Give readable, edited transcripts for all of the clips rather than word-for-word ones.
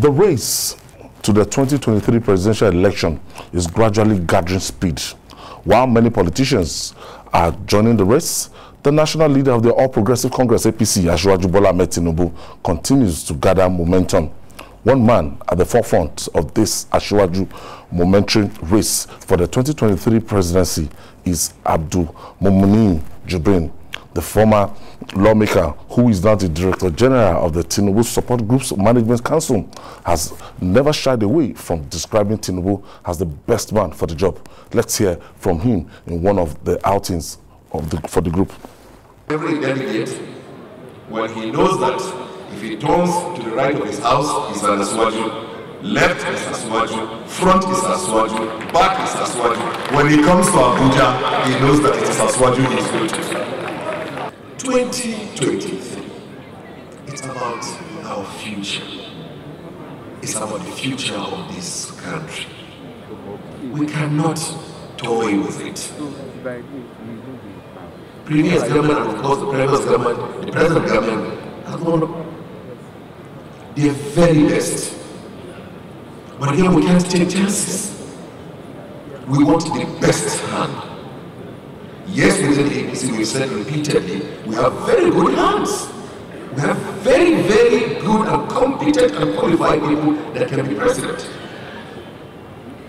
The race to the 2023 presidential election is gradually gathering speed. While many politicians are joining the race, the national leader of the All Progressive Congress, APC, Asiwaju Bola Ahmed Tinubu, continues to gather momentum. One man at the forefront of this Asiwaju momentary race for the 2023 presidency is Abdulmumin Jibrin, the former lawmaker who is now the Director General of the Tinubus Support Group's Management Council, has never shied away from describing Tinubu as the best man for the job. Let's hear from him in one of the outings for the group. Every delegate, when he knows that if he turns to the right of his house, is an Asiwaju, left is Asiwaju, front is Asiwaju, back is Asiwaju. When he comes to Abuja, he knows that it is Asiwaju he is going to. 2023, it's about our future. It's about the future of this country. We cannot toy with it. Previous government, and of course the previous government, the present government, has done their very best. But here we can't take chances. We want the best hand. Yes, within the APC, we've said repeatedly, we have very good hands. We have very, very good and competent and qualified people that can be president.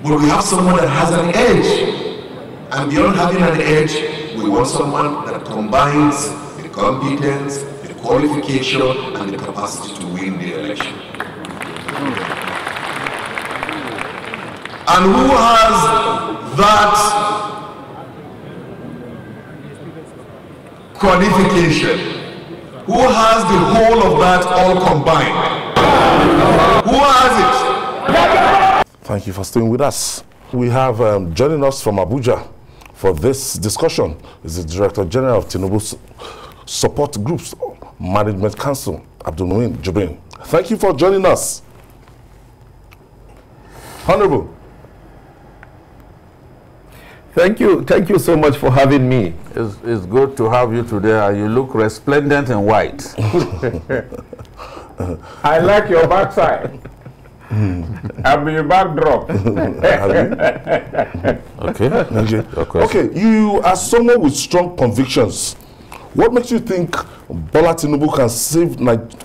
But we have someone that has an edge. And beyond having an edge, we want someone that combines the competence, the qualification, and the capacity to win the election. And who has that qualification? Who has the whole of that all combined? Who has it? Thank you for staying with us. We have joining us from Abuja for this discussion is the Director General of Tinubus Support Group's Management Council, Abdulmumin Jibrin. Thank you for joining us. Honorable. Thank you so much for having me. It's good to have you today. You look resplendent in white. I like your backside. I'll be your backdrop. Okay, you are someone with strong convictions. What makes you think Bola Tinubu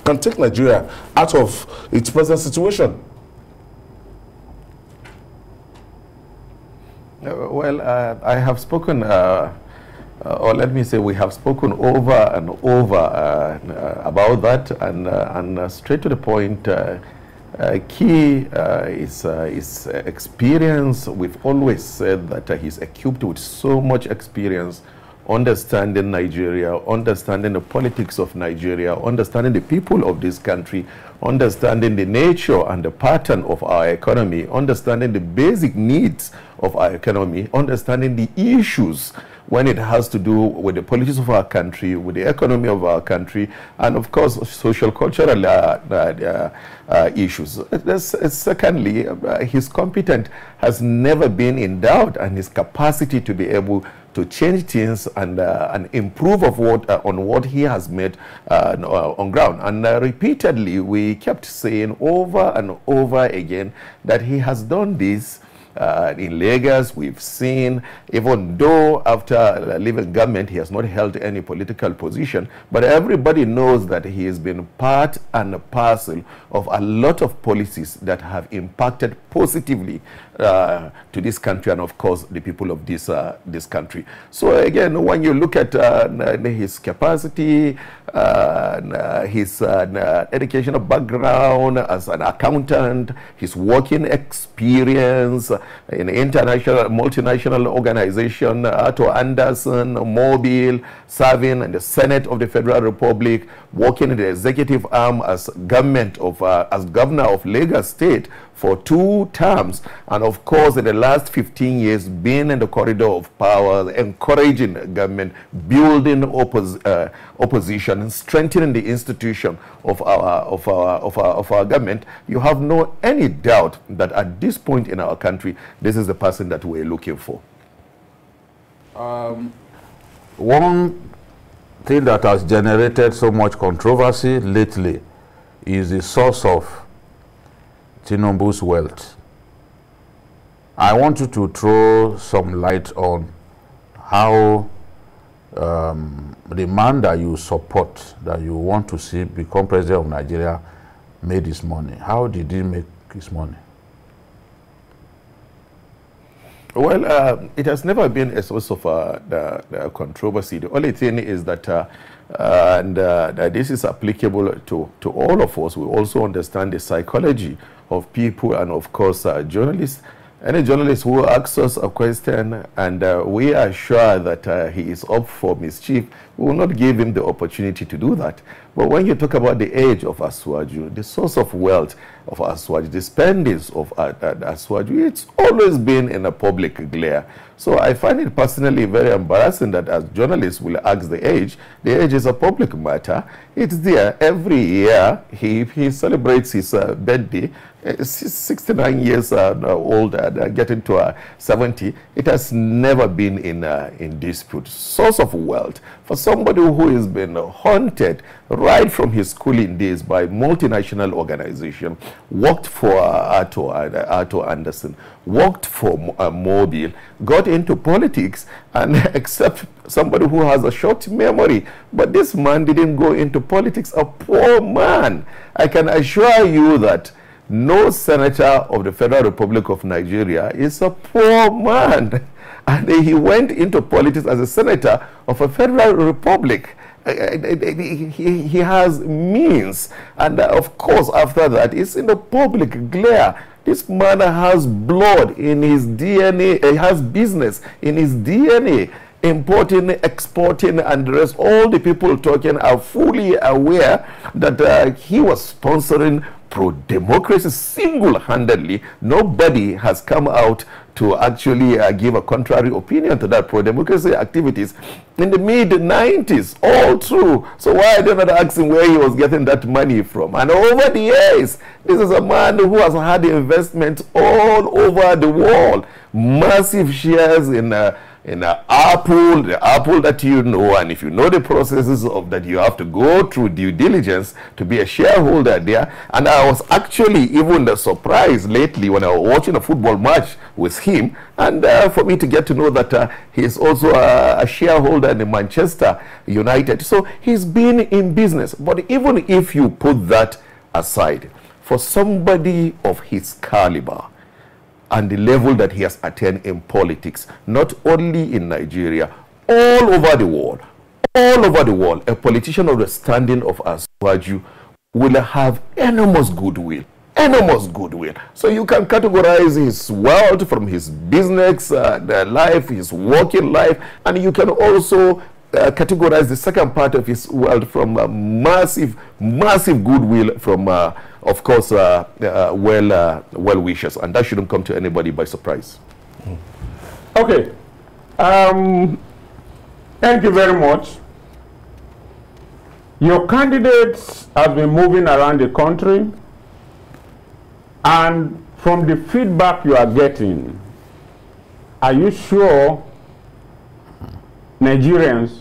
can take Nigeria out of its present situation? I have spoken, or let me say we have spoken over and over about that, and straight to the point, key is experience. We've always said that he's equipped with so much experience, understanding Nigeria, understanding the politics of Nigeria, understanding the people of this country, understanding the nature and the pattern of our economy, understanding the basic needs of our economy, understanding the issues when it has to do with the politics of our country, with the economy of our country, and of course social cultural issues. Secondly, his competence has never been in doubt, and his capacity to be able to change things and improve on what he has made on ground. And repeatedly, we kept saying over and over again that he has done this. In Lagos, we've seen, even though after leaving government, he has not held any political position, but everybody knows that he has been part and parcel of a lot of policies that have impacted positively to this country and, of course, the people of this country. So, again, when you look at his capacity, his educational background as an accountant, his working experience in international, multinational organization, Arthur Anderson, Mobile, serving in the Senate of the Federal Republic, working in the executive arm as governor of Lagos State for 2 terms, and of course in the last 15 years being in the corridor of power, encouraging government, building opposition, and strengthening the institution of our government. You have any doubt that at this point in our country, this is the person that we're looking for. One thing that has generated so much controversy lately is the source of Tinubus wealth. I want you to throw some light on how the man that you support, that you want to see become president of Nigeria, made his money. How did he make his money? Well, it has never been a source of the controversy. The only thing is that, that this is applicable to all of us. We also understand the psychology of people and, of course, journalists. Any journalist who asks us a question and we are sure that he is up for mischief, we will not give him the opportunity to do that. But when you talk about the age of Asiwaju, the source of wealth of Asiwaju, the spendings of Asiwaju, it's always been in a public glare. So I find it personally very embarrassing that as journalists will ask the age is a public matter. It's there. Every year he celebrates his birthday. 69 years old, getting to 70. It has never been in dispute. Source of wealth for somebody who has been haunted right from his schooling days by multinational organization, worked for Arthur Anderson, worked for Mobile, got into politics, and except somebody who has a short memory. But this man didn't go into politics, a poor man. I can assure you that no senator of the Federal Republic of Nigeria is a poor man. And he went into politics as a senator of a federal republic. He has means. And of course, after that, it's in the public glare. This man has blood in his DNA. He has business in his DNA. Importing, exporting, and the rest. All the people talking are fully aware that he was sponsoring pro-democracy single-handedly. Nobody has come out to actually give a contrary opinion to that pro-democracy activities in the mid-90s, all true. So why are they not asking where he was getting that money from? And over the years, this is a man who has had investments all over the world, massive shares in Apple, the Apple that you know, and if you know the processes of that, you have to go through due diligence to be a shareholder there. And I was actually even surprised lately when I was watching a football match with him, and for me to get to know that he is also a shareholder in Manchester United. So he's been in business. But even if you put that aside, for somebody of his caliber, and the level that he has attained in politics, not only in Nigeria, all over the world, a politician of the standing of Asiwaju will have enormous goodwill. So you can categorize his wealth from his business life, his working life, and you can also categorize the second part of his wealth from massive goodwill from of course, well-wishers, and that shouldn't come to anybody by surprise. Okay. Thank you very much. Your candidates have been moving around the country, and from the feedback you are getting, are you sure Nigerians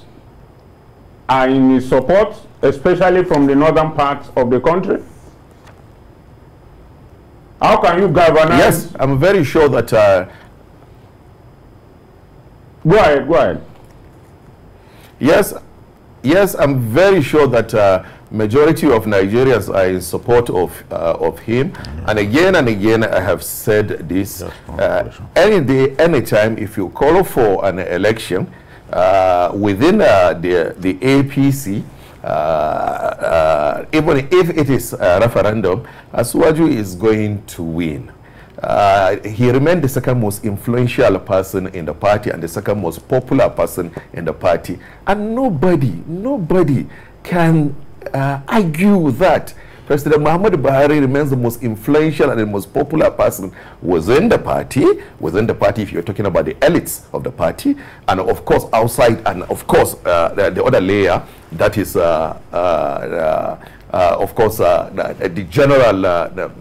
are in his support, especially from the northern parts of the country? How can you galvanize? Yes, I'm very sure that... Go ahead. Yes, I'm very sure that majority of Nigerians are in support of him. And again, I have said this, any day, anytime, if you call for an election within the APC, even if it is a referendum, Asiwaju is going to win. He remained the second most influential person in the party and the second most popular person in the party. And nobody can argue that President Muhammad Buhari remains the most influential and the most popular person within the party, if you're talking about the elites of the party, and of course outside, and of course the other layer, that is of course the general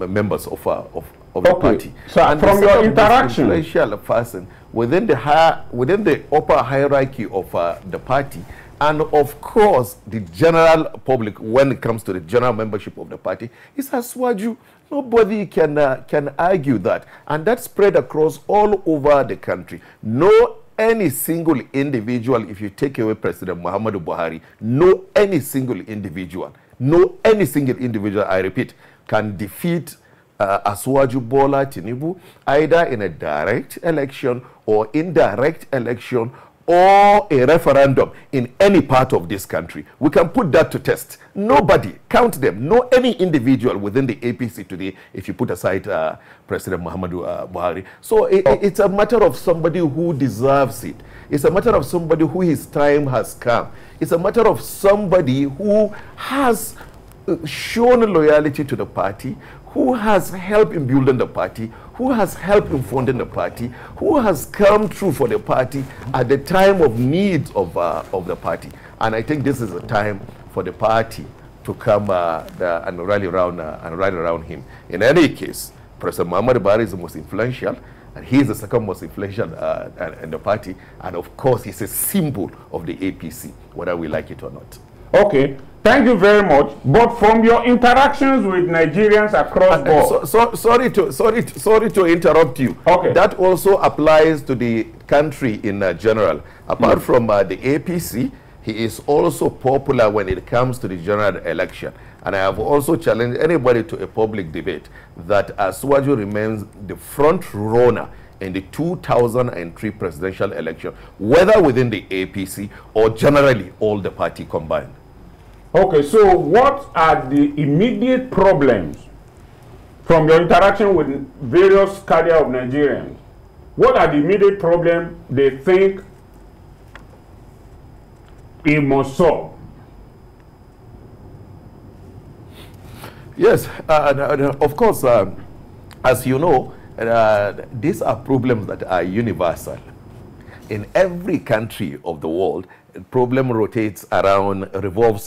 members of the party. So and from your interaction, influential person within the upper hierarchy of the party, and of course the general public, when it comes to the general membership of the party, is Asiwaju. Nobody can argue that. And that's spread across all over the country. No any single individual, if you take away President Muhammadu Buhari, no any single individual, I repeat, can defeat Asiwaju Bola Tinubu either in a direct election or indirect election or a referendum in any part of this country. We can put that to test. Nobody, count them, no any individual within the APC today, if you put aside President Muhammadu Buhari. So it's a matter of somebody who deserves it. It's a matter of somebody who his time has come. It's a matter of somebody who has shown loyalty to the party, who has helped in building the party, who has helped in funding the party, who has come through for the party at the time of need of the party. And I think this is a time for the party to come and rally around him. In any case, President Muhammadu Buhari is the most influential, and he is the second most influential in the party. And of course, he's a symbol of the APC, whether we like it or not. Okay. Thank you very much. But from your interactions with Nigerians across board, sorry to interrupt you. Okay. That also applies to the country in general. Apart from the APC, he is also popular when it comes to the general election. And I have also challenged anybody to a public debate that Asiwaju remains the front runner in the 2003 presidential election, whether within the APC or generally all the party combined. Okay, so what are the immediate problems from your interaction with various cadre of Nigerians? What are the immediate problems they think he must solve? Yes, of course, as you know, these are problems that are universal. In every country of the world, the problem revolves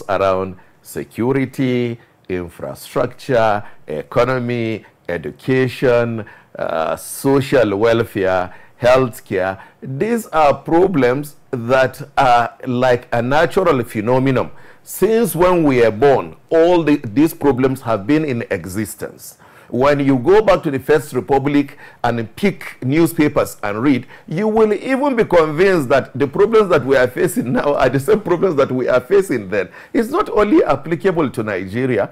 around security, infrastructure, economy, education, social welfare, healthcare. These are problems that are like a natural phenomenon. Since when we are born, all these problems have been in existence. When you go back to the First Republic and pick newspapers and read, you will even be convinced that the problems that we are facing now are the same problems that we are facing then. It's not only applicable to Nigeria.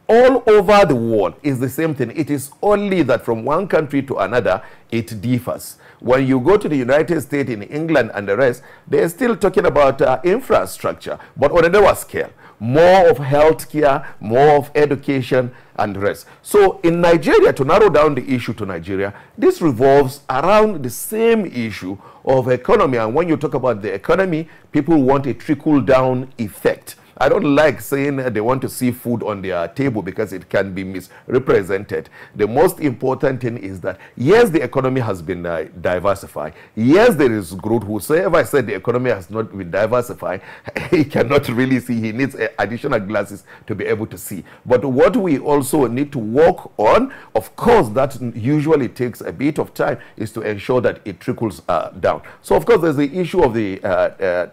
All over the world is the same thing. It is only that from one country to another, it differs. When you go to the United States, in England and the rest, they're still talking about infrastructure, but on a lower scale. More of healthcare, more of education, and the rest. So in Nigeria, to narrow down the issue to Nigeria, this revolves around the same issue of economy. And when you talk about the economy, people want a trickle-down effect. I don't like saying they want to see food on their table because it can be misrepresented. The most important thing is that, yes, the economy has been diversified. Yes, there is growth. Whosoever said the economy has not been diversified, he cannot really see. He needs additional glasses to be able to see. But what we also need to work on, of course, that usually takes a bit of time, is to ensure that it trickles down. So, of course, there's the issue of the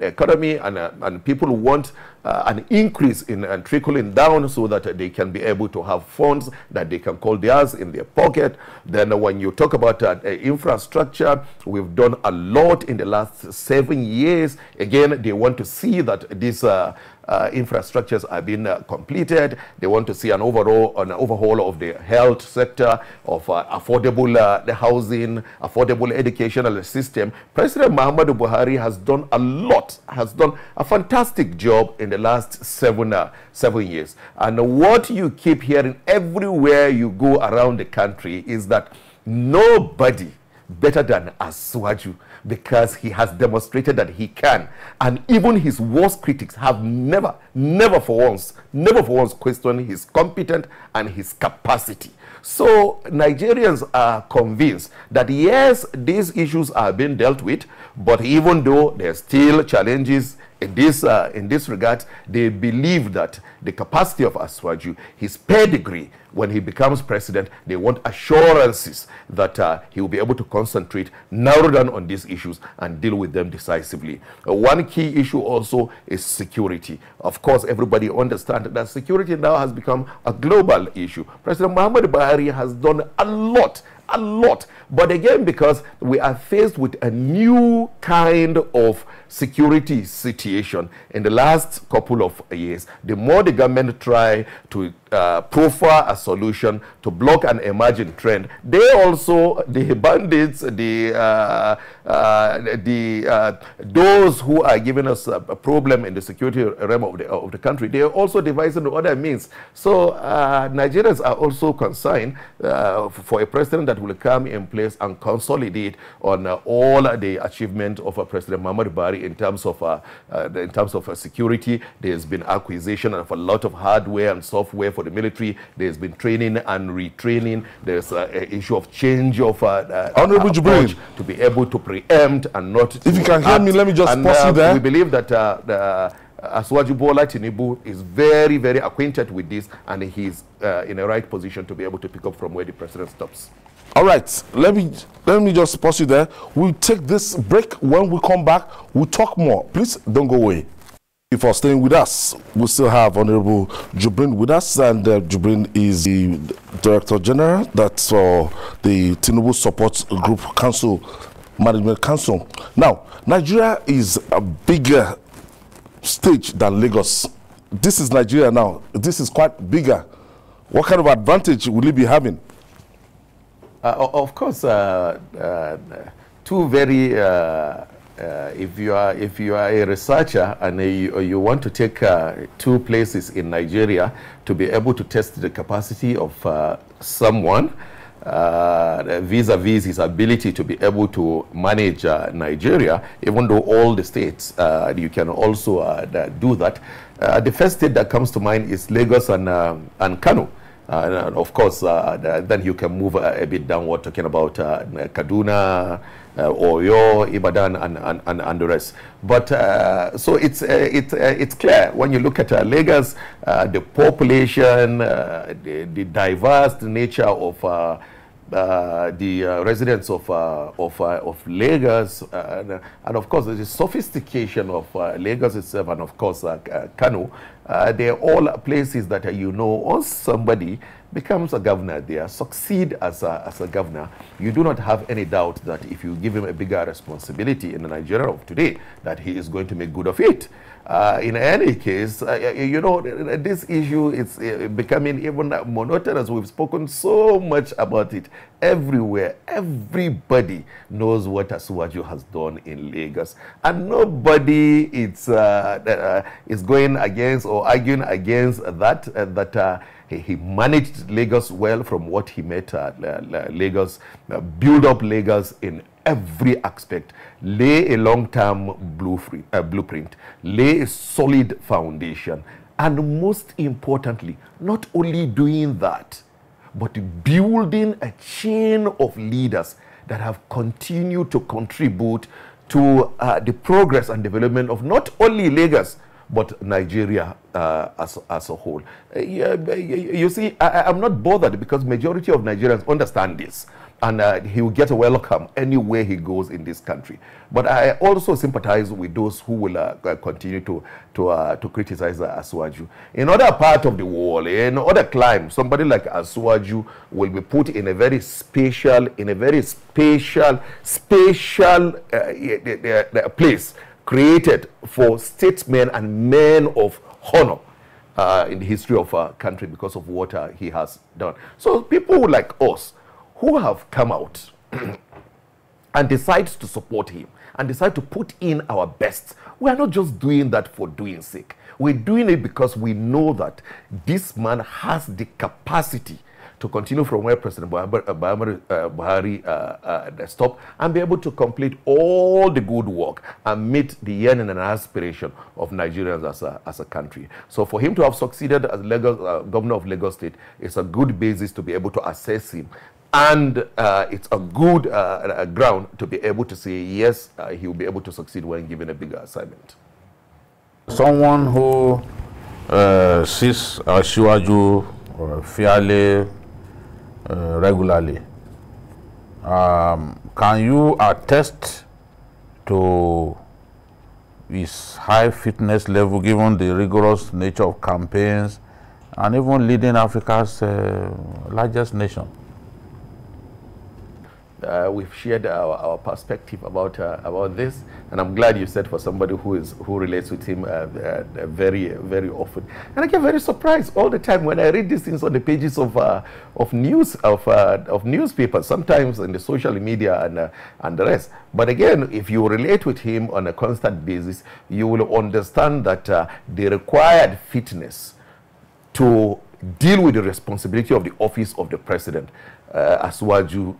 economy, and people want an increase in and trickling down so that they can be able to have funds that they can call theirs in their pocket. Then when you talk about infrastructure, we've done a lot in the last 7 years. Again, they want to see that these infrastructures are being completed. They want to see an overhaul of the health sector, of affordable housing, affordable educational system. President Muhammadu Buhari has done a lot, has done a fantastic job in the last 7 years. And what you keep hearing everywhere you go around the country is that nobody better than Asiwaju, because he has demonstrated that he can. And even his worst critics have never for once questioned his competence and his capacity. So Nigerians are convinced that yes, these issues are being dealt with, but even though there are still challenges In this regard, they believe that the capacity of Asiwaju, his pedigree, when he becomes president, they want assurances that he will be able to concentrate, narrow down on these issues and deal with them decisively. One key issue also is security. Of course, everybody understands that security now has become a global issue. President Muhammad Buhari has done a lot. But again, because we are faced with a new kind of security situation in the last couple of years, the more the government try to proffer a solution to block an emerging trend, they also, the bandits, those who are giving us a problem in the security realm of the country, they are also devising other means. So Nigerians are also concerned for a president that will come in place and consolidate on all the achievement of President Muhammad Buhari in terms of security. There's been acquisition of a lot of hardware and software for the military. There's been training and retraining. There's an issue of change of Honorable Jibrin, to be able to preempt and not to if you can hear me, let me just pause you there. We believe that Asiwaju Bola Tinubu is very, very acquainted with this, and he's in a right position to be able to pick up from where the president stops. All right, let me just pause you there. We'll take this break. When we come back, we'll talk more. Please don't go away. For staying with us, we still have Honorable Jibrin with us, and Jibrin is the Director General that's for the Tinubus Support Group Council, Management Council. Now, Nigeria is a bigger stage than Lagos. This is Nigeria now. This is quite bigger. What kind of advantage will it be having? Of course, two very. If you are a researcher and you want to take two places in Nigeria to be able to test the capacity of someone vis-a-vis his ability to be able to manage Nigeria, even though all the states you can also do that. The first state that comes to mind is Lagos and Kano. And of course, then you can move a bit downward, talking about Kaduna, Oyo, Ibadan, and the rest. But so it's clear when you look at Lagos, the population, the diverse nature of the residents of Lagos, and of course the sophistication of Lagos itself, and of course Kano. They are all places that once somebody becomes a governor there, succeed as a governor, you do not have any doubt that if you give him a bigger responsibility in the Nigeria of today, that he is going to make good of it. In any case, this issue is becoming even monotonous. We've spoken so much about it everywhere. Everybody knows what Asiwaju has done in Lagos, and nobody is going against or arguing against that. He managed Lagos well from what he met Lagos, build up Lagos in every aspect, lay a long-term blueprint, lay a solid foundation, and most importantly, not only doing that, but building a chain of leaders that have continued to contribute to the progress and development of not only Lagos, but Nigeria as a whole. You see, I'm not bothered because majority of Nigerians understand this, and he will get a welcome anywhere he goes in this country. But I also sympathize with those who will continue to criticize Asiwaju. In other part of the world, in other climes, somebody like Asiwaju will be put in a very spatial, place created for statesmen and men of honor in the history of our country because of what he has done. So people like us who have come out and decide to support him and decide to put in our best, we are not just doing that for doing sake. We're doing it because we know that this man has the capacity to continue from where President Buhari stopped and be able to complete all the good work and meet the yearning and aspiration of Nigerians as a country. So for him to have succeeded as governor of Lagos State is a good basis to be able to assess him. And it's a good ground to be able to say, yes, he will be able to succeed when given a bigger assignment. Someone who sees Asiwaju fairly regularly, can you attest to his high fitness level given the rigorous nature of campaigns and even leading Africa's largest nation? We've shared our perspective about this, and I'm glad you said for somebody who relates with him very, very often. And I get very surprised all the time when I read these things on the pages of newspapers, sometimes in the social media and the rest. But again, if you relate with him on a constant basis, you will understand that the required fitness to deal with the responsibility of the office of the president, Asiwaju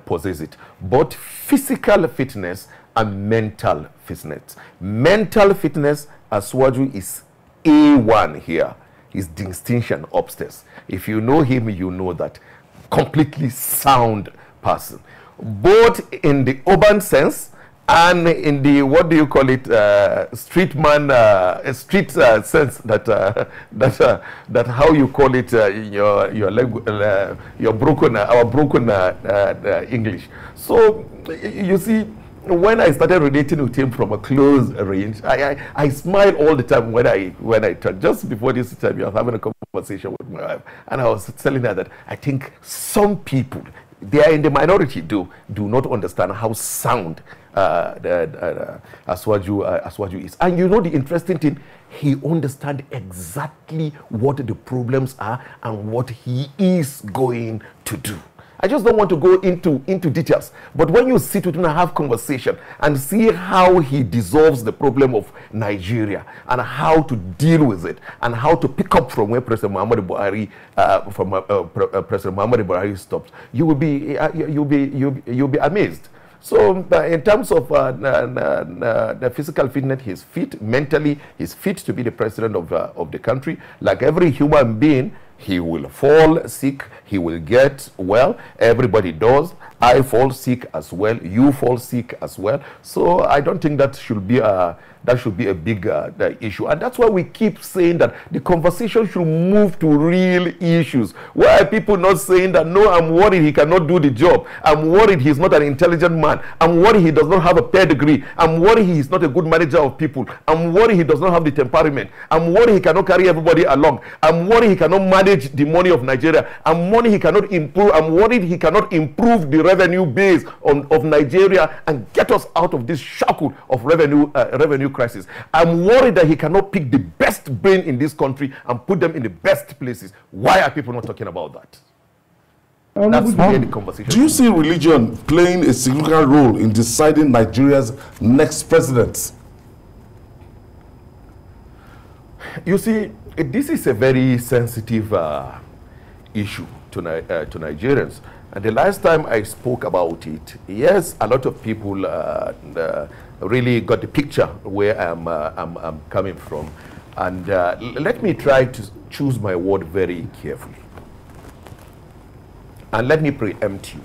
possesses it. Both physical fitness and mental fitness. Mental fitness, Asiwaju is A1 here. His distinction upstairs. If you know him, you know that. Completely sound person. Both in the urban sense and in the, what do you call it, street sense, that how you call it, your broken, our broken English. So you see, when I started relating with him from a close range, I smile all the time when I talk. Just before this time, I was having a conversation with my wife, and I was telling her that I think some people, they are in the minority, do not understand how sound Asiwaju is. And you know the interesting thing, he understands exactly what the problems are and what he is going to do. I just don't want to go into details, but when you sit with him and have conversation and see how he dissolves the problem of Nigeria and how to deal with it and how to pick up from where President Muhammadu Buhari stops, you'll be amazed. So in terms of the physical fitness, he's fit. Mentally, he's fit to be the president of the country. Like every human being, he will fall sick, he will get well. Everybody does. I fall sick as well. You fall sick as well. So I don't think that should be a big issue. And that's why we keep saying that the conversation should move to real issues. Why are people not saying that, no, I'm worried he cannot do the job. I'm worried he's not an intelligent man. I'm worried he does not have a pedigree. I'm worried he's not a good manager of people. I'm worried he does not have the temperament. I'm worried he cannot carry everybody along. I'm worried he cannot manage the money of Nigeria. I'm worried he cannot improve. I'm worried he cannot improve the revenue base of Nigeria and get us out of this shackle of revenue crisis. I'm worried that he cannot pick the best brain in this country and put them in the best places. Why are people not talking about that? That's where the conversation. Do you see religion playing a significant role in deciding Nigeria's next president? You see, this is a very sensitive issue to Nigerians. And the last time I spoke about it, yes, a lot of people really got the picture where I'm coming from. And let me try to choose my word very carefully. And let me preempt you.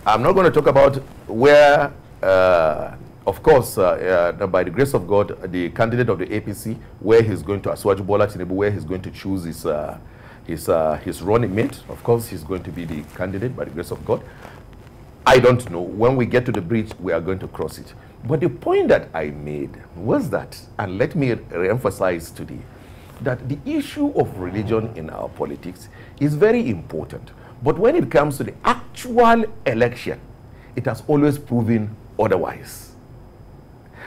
I'm not going to talk about where, of course, by the grace of God, the candidate of the APC, where he's going to, Asiwaju Bola Tinubu, where he's going to choose his running mate. Of course, he's going to be the candidate by the grace of God. I don't know. When we get to the bridge, we are going to cross it. But the point that I made was that, and let me re-emphasize today, that the issue of religion in our politics is very important. But when it comes to the actual election, it has always proven otherwise.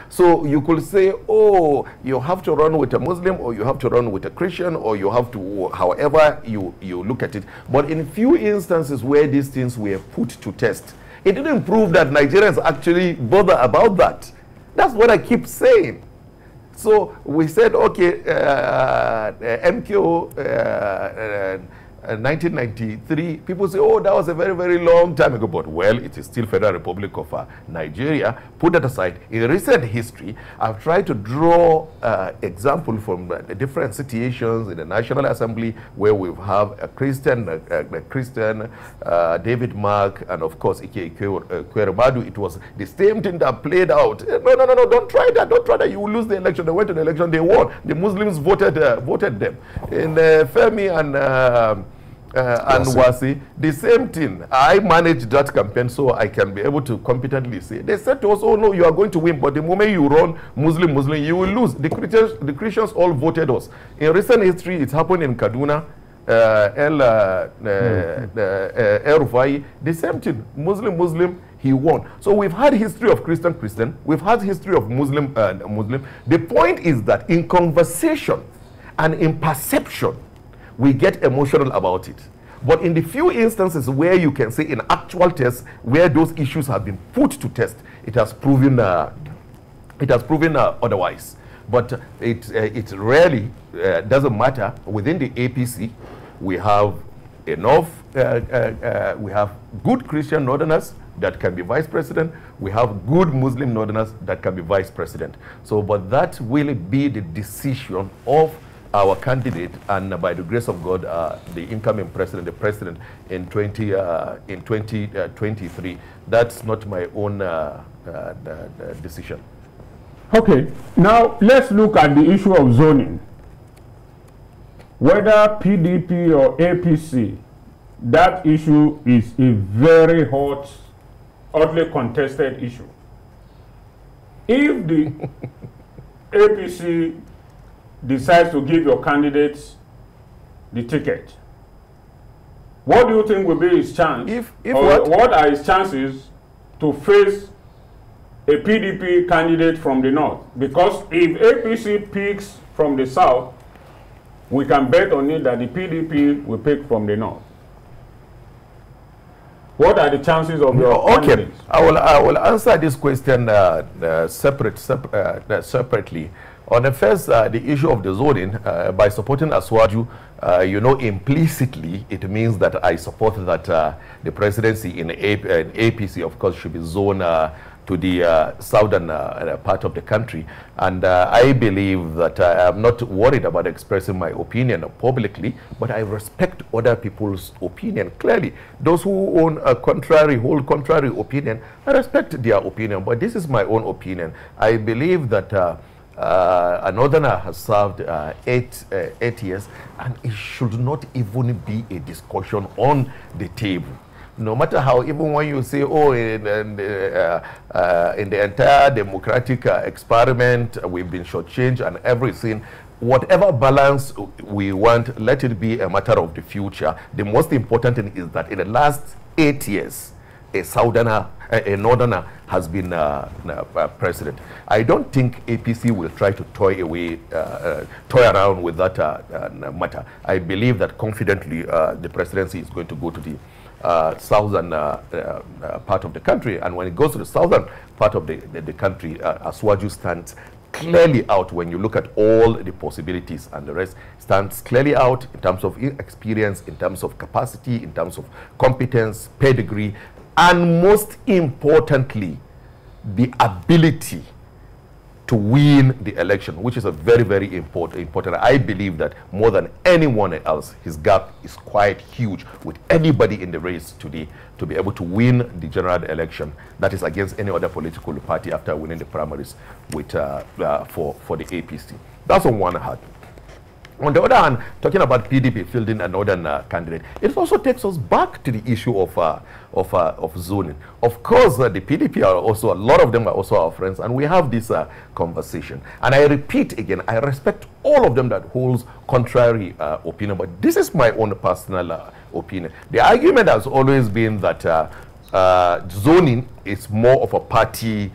So you could say, oh, you have to run with a Muslim, or you have to run with a Christian, or you have to, however you look at it. But in few instances where these things were put to test, it didn't prove that Nigerians actually bother about that. That's what I keep saying. So we said, okay, MKO 1993, people say, oh, that was a very, very long time ago. But, well, it is still Federal Republic of Nigeria. Put that aside. In recent history, I've tried to draw example from the different situations in the National Assembly where we have a Christian, David Mark, and, of course, Ike Kweremadu. It was the same thing that played out. No, don't try that. Don't try that. You will lose the election. They went to the election. They won. The Muslims voted them. In Femi and Wasi, the same thing. I managed that campaign, so I can be able to competently say. They said to us, oh no, you are going to win, but the moment you run Muslim, you will lose. The Christians all voted us. In recent history, it happened in Kaduna, El-Rufai, the same thing. Muslim, he won. So we've had history of Christian. We've had history of Muslim. The point is that in conversation and in perception, we get emotional about it. But in the few instances where you can say in actual tests, where those issues have been put to test, it has proven otherwise. But it rarely doesn't matter. Within the APC, we have enough, we have good Christian Northerners that can be vice president. We have good Muslim Northerners that can be vice president. So, but that will be the decision of our candidate, and by the grace of God, the incoming president, the president in 2023. That's not my own decision. Okay, now let's look at the issue of zoning. Whether PDP or APC, that issue is a very hotly contested issue. If the APC decides to give your candidates the ticket, what do you think will be his chance? What are his chances to face a PDP candidate from the north? Because if APC picks from the south, we can bet on it that the PDP will pick from the north. What are the chances of your candidates? I will answer this question separately. On the first, the issue of the zoning, by supporting Asiwaju, implicitly it means that I support that the presidency in APC, of course, should be zoned to the southern part of the country. And I believe that I am not worried about expressing my opinion publicly, but I respect other people's opinion. Clearly, those who hold contrary opinion, I respect their opinion, but this is my own opinion. I believe that a northerner has served 8 years, and it should not even be a discussion on the table. No matter how, even when you say, oh, in the entire democratic experiment, we've been shortchanged and everything, whatever balance we want, let it be a matter of the future. The most important thing is that in the last 8 years, a northerner has been president. I don't think APC will try to toy around with that matter. I believe that confidently the presidency is going to go to the southern part of the country, and when it goes to the southern part of the country, Asiwaju stands clearly out. When you look at all the possibilities, and the rest stands clearly out in terms of experience, in terms of capacity, in terms of competence, pedigree, and most importantly, the ability to win the election, which is a very, very important. I believe that more than anyone else, his gap is quite huge with anybody in the race today to be able to win the general election. That is against any other political party after winning the primaries with for the APC. That's on one hand. On the other hand, talking about PDP fielding a northern candidate, it also takes us back to the issue of zoning. Of course, the PDP are also, a lot of them are also our friends, and we have this conversation. And I repeat again, I respect all of them that holds contrary opinion, but this is my own personal opinion. The argument has always been that zoning is more of a party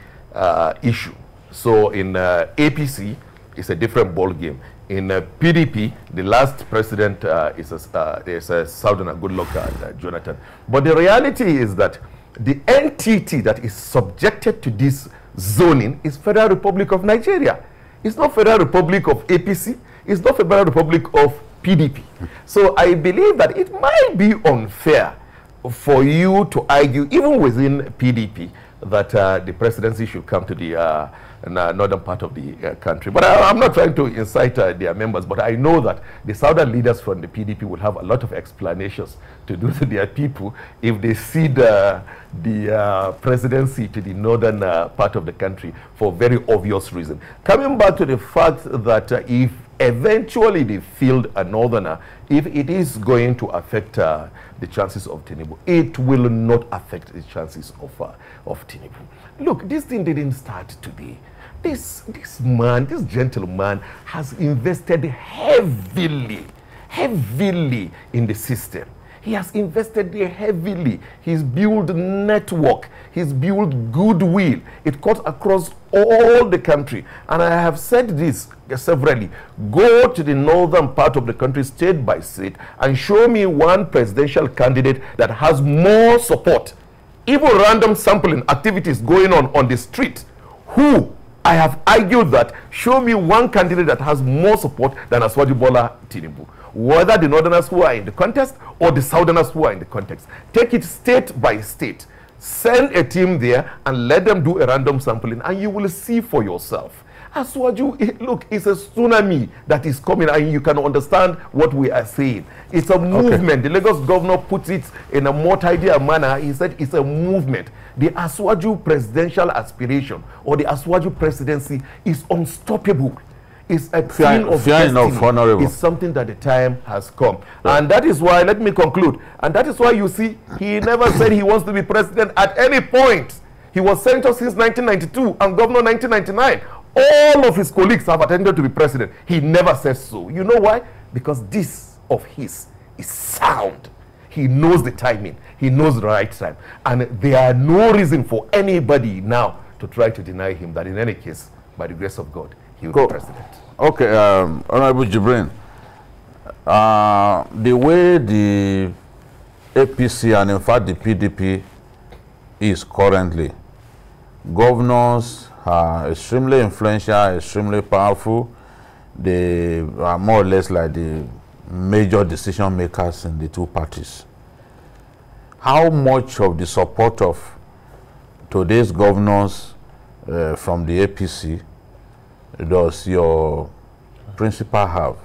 issue. So in APC, it's a different ball game. In PDP, the last president is a Southerner, Goodluck Jonathan. But the reality is that the entity that is subjected to this zoning is Federal Republic of Nigeria. It's not Federal Republic of APC. It's not Federal Republic of PDP. So I believe that it might be unfair for you to argue, even within PDP, that the presidency should come to the northern part of the country. But I'm not trying to incite their members, but I know that the southern leaders from the PDP will have a lot of explanations to do to their people if they cede the presidency to the northern part of the country for very obvious reason. Coming back to the fact that if eventually they field a northerner, if it is going to affect the chances of Tinubu, it will not affect the chances of Tinubu. Look, this thing didn't start today. This gentleman has invested heavily in the system. He has invested heavily. He's built network. He's built goodwill. It cuts across all the country. And I have said this severally. Go to the northern part of the country, state by state, and show me one presidential candidate that has more support. Even random sampling activities going on the street. Who? I have argued that show me one candidate that has more support than Asiwaju Bola Tinubu. Whether the northerners who are in the contest or the southerners who are in the contest. Take it state by state. Send a team there and let them do a random sampling, and you will see for yourself. Asiwaju, look, it's a tsunami that is coming, and you can understand what we are saying. It's a movement. The Lagos governor puts it in a more tidier manner. He said it's a movement. The Asiwaju presidential aspiration or the Asiwaju presidency is unstoppable. It's a thing of destiny. It's something that the time has come. Yeah. And that is why, let me conclude, and that is why you see, he never said he wants to be president at any point. He was senator since 1992 and governor 1999. All of his colleagues have attempted to be president. He never says so. You know why? Because this of his is sound. He knows the timing. He knows the right time. And there are no reason for anybody now to try to deny him that in any case, by the grace of God, he will be president. Okay, Honorable Jibrin, the way the APC and in fact the PDP is currently, governors are extremely influential, extremely powerful. They are more or less like the major decision makers in the two parties. How much of the support of today's governors from the APC does your principal have?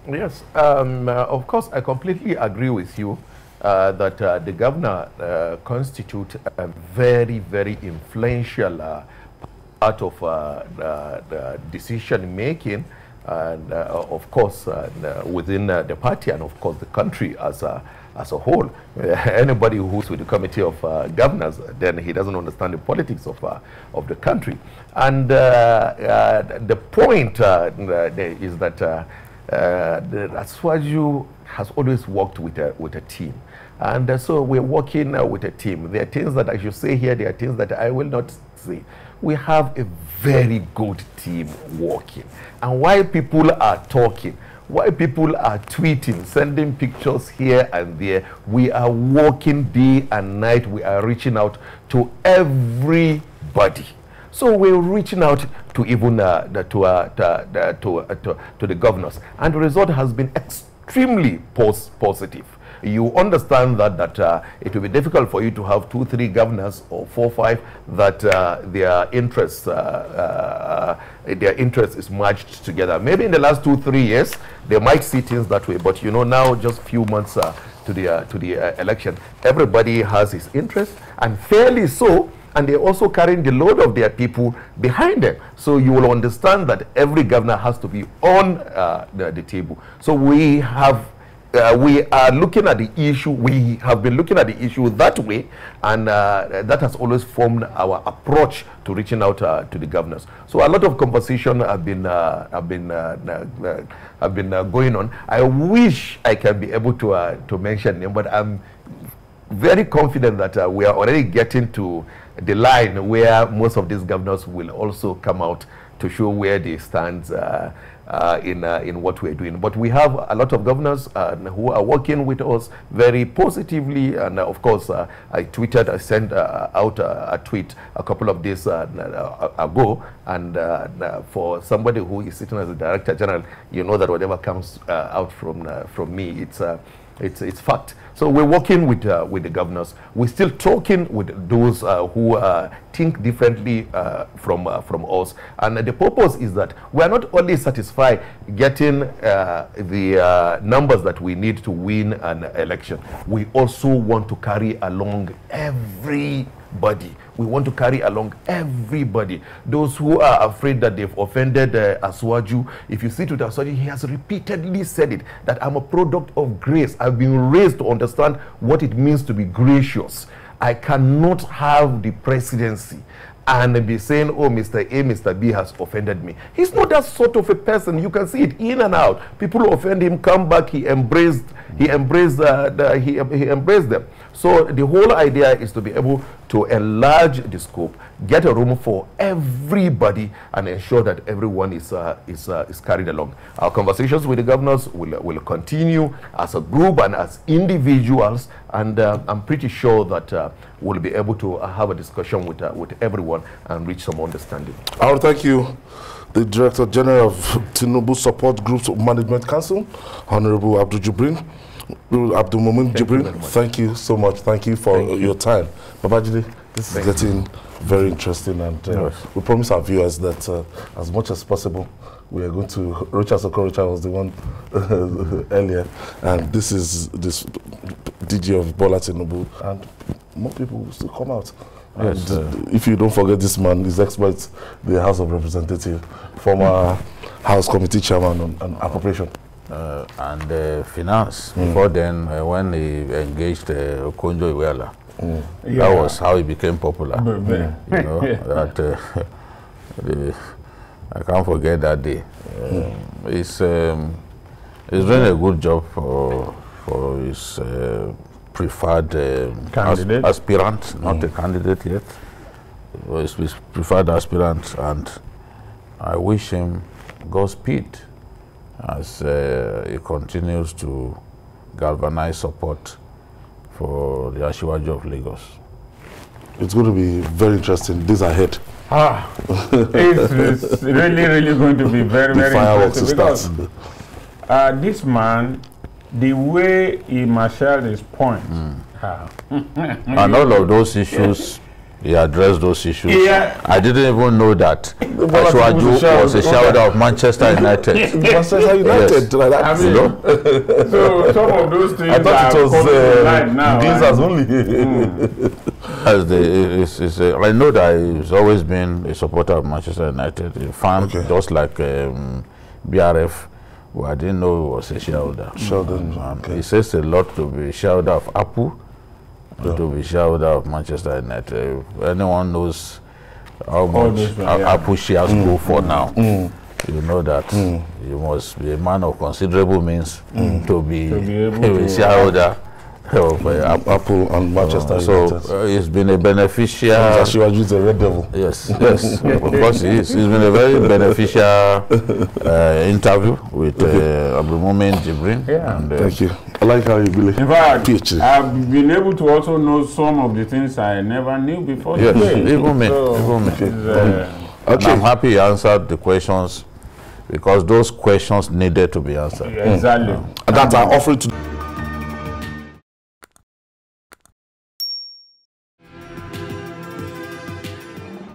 Yes, of course, I completely agree with you that the governor constitutes a very, very influential part of the decision making, and of course within the party and of course the country as a whole. Anybody who's with the committee of governors, then he doesn't understand the politics of the country. And the point is that Asiwaju has always worked with a team. And so we're working with a team. There are things that I should say here, there are things that I will not say. We have a very good team working. And while people are talking, while people are tweeting, sending pictures here and there, we are working day and night. We are reaching out to everybody. So we're reaching out to even to the governors, and the result has been extremely positive. You understand that it will be difficult for you to have 2-3 governors or 4-5 that their interests is merged together. Maybe in the last 2-3 years they might see things that way, but you know, now just few months to the election, everybody has his interest, and fairly so. And they're also carrying the load of their people behind them. So you will understand that every governor has to be on the table. So we are looking at the issue. We have been looking at the issue that way, and that has always formed our approach to reaching out to the governors. So a lot of conversation have been going on. I wish I can be able to mention them, but I'm very confident that we are already getting to the line where most of these governors will also come out to show where they stand in what we're doing. But we have a lot of governors who are working with us very positively. And of course, I sent out a tweet a couple of days ago. And for somebody who is sitting as the Director General, you know that whatever comes out from me, it's fact. So we're working with the governors. We're still talking with those who think differently from us. And the purpose is that we are not only satisfied getting the numbers that we need to win an election. We also want to carry along everybody. We want to carry along everybody. Those who are afraid that they've offended Asiwaju, if you sit with Asiwaju, he has repeatedly said it, that I'm a product of grace. I've been raised to understand what it means to be gracious. I cannot have the presidency and be saying, oh, Mr. A, Mr. B has offended me. He's not that sort of a person. You can see it in and out. People offend him, come back, he embraced them. So the whole idea is to be able to enlarge the scope, get a room for everybody, and ensure that everyone is carried along. Our conversations with the governors will continue as a group and as individuals, and I'm pretty sure that we'll be able to have a discussion with everyone and reach some understanding. I want to thank you, the Director General of Tinubus Support Groups Management Council, Honorable Abdulmumin Jibrin. Thank you so much. Thank you for your time. Babajide, this is getting very interesting, and we promise our viewers that as much as possible, we are going to, Rocha Sokorocha was the one earlier, and this is this DG of Bola Tinubu, and more people will still come out. Yes, if you don't forget this man, his expert, the House of Representatives, former House Committee Chairman on Appropriation. And finance. Before then, when he engaged Okonjo Iweala, that was how he became popular. You know, that I can't forget that day. He's doing a good job for his preferred aspirant, not a candidate yet. His preferred aspirant, and I wish him Godspeed as he continues to galvanize support for the Asiwaju of Lagos. It's going to be very interesting days ahead. It's really going to be very interesting, because this man, the way he marshaled his point, and all of those issues, he addressed those issues. I didn't even know that Asiwaju was a shareholder of Manchester United. Manchester United, yes. Like that. I mean, so some of those things I thought it was now. Glazers only. I know that he's always been a supporter of Manchester United, a fan, just like BRF. Well, I didn't know he was a shareholder. He says a lot to be a shareholder of Apple, to be shareholder of Manchester United. If anyone knows how much Apple shares go for now, you know that you must be a man of considerable means to be a shareholder of Apple and Manchester United. So he's been a beneficial. Asiwaju is a red devil. Yes, of course he is. He's been a very beneficial interview with Abdulmumin Jibrin. And, thank you. I like how you believe. In fact, I've been able to also know some of the things I never knew before. Yes, even me. And I'm happy he answered the questions, because those questions needed to be answered. Exactly. And that are offering to